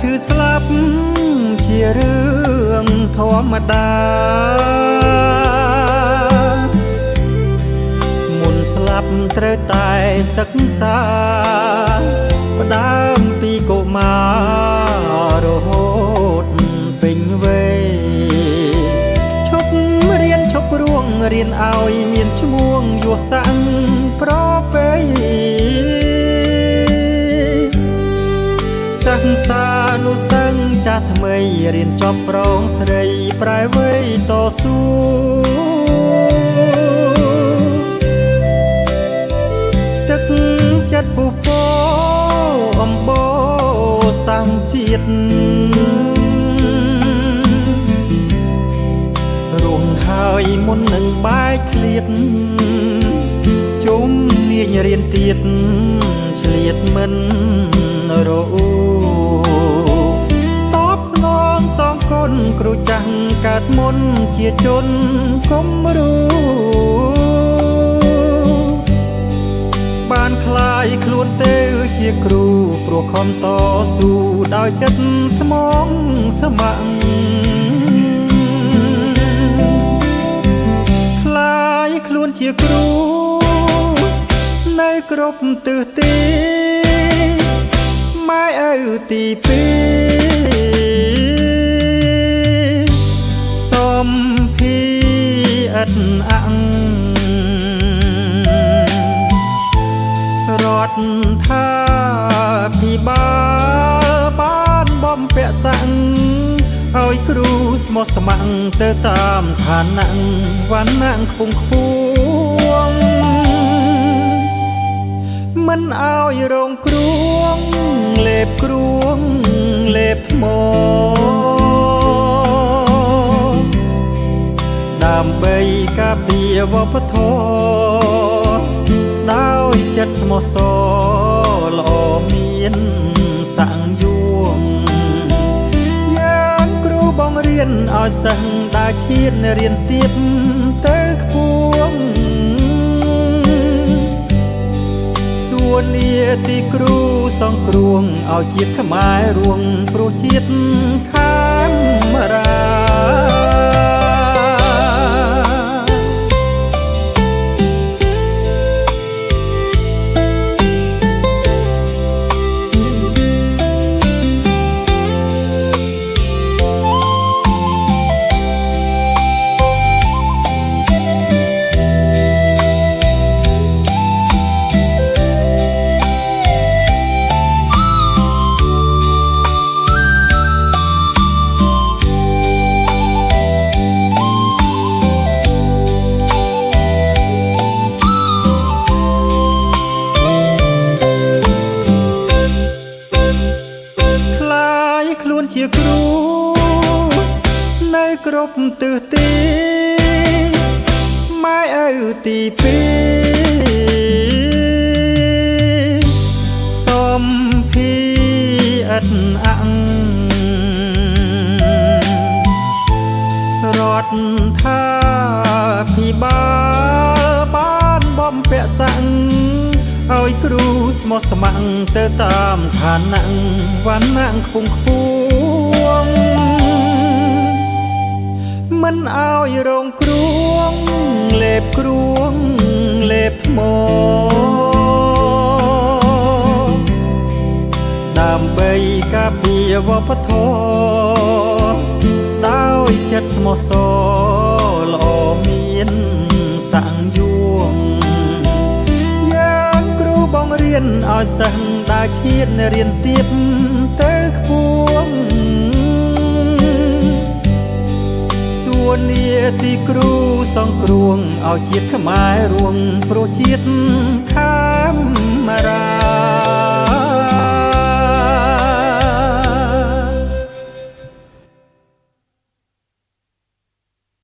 ឈឺស្លាប់ជារឿងធម្មតាមុនស្លាប់ត្រូវតែសិក្សាផ្ដើមពីកុមាររហូតពេញវ័យឈប់រៀនឈប់រួងរៀនឲ្យមានឈ្មោះយសស័ក្តិប្រពៃសិក្សានុសិស្សចាស់ថ្មីរៀនចប់ប្រងស្រីប្រែវ័យតស៊ូទឹកចិត្តពុះពោអំបូរសាមជាតិរួងហើយមុននឹងបែកឃ្លាតជុំនាញរៀនទៀតឆ្លៀតមិនរអ៊ូតបស្នងសងគុណគ្រូចាស់កើតមុនជាជនគំរូបានคลายខ្លួនទៅជាគ្រូព្រោះខំតស៊ូដោយចិត្តស្មងស្ម័គ្រคลายខ្លួនជាគ្រូនៅគ្រប់ទិសទីម៉ែឪទីពីរសំភីអិតអង្រដ្ឋាភិបាលបានបំពាក់សាំងឲ្យគ្រូស្មោះស្ម័គ្រទៅតាមឋានៈវណ្ណៈខ្ពង់ខ្ពស់មិនឲ្យរងគ្រោះលេបគ្រួងលេបថ្មដើម្បីការពារវប្បធម៌ដោយចិត្តស្មោះសរល្អមានសាំងយោងយ៉ាងគ្រូបង្រៀនឲ្យសិស្សដើរឈានរៀនទៀតទៅខ្ពស់ទួនាទីគ្រូសង្គ្រោះឲ្យជាតិខ្មែររួងព្រោះជាតិខាងរាខ្លួនជាគ្រូនៅគ្រប់ទិសទីម៉ែឪទីពីរសំភីអិតអង្រដ្ឋាភិបាលបានបំពាក់សាំងឲ្យគ្រូស្មោះស្ម័គ្រទៅតាមឋានៈវណ្ណៈខ្ពង់ខ្ពស់មិនឲ្យរងគ្រោះលេបគ្រួងលេបថ្មដើម្បីការពារវប្បធម៌ដោយចិត្តស្មោះសរល្អមានសាំងយោងបង្រៀនឲ្យសិស្សដើរឈានរៀនទៀតទៅខ្ពស់ទួនាទីគ្រូសង្គ្រោះឲ្យជាតិខ្មែររួងព្រោះជាតិខាង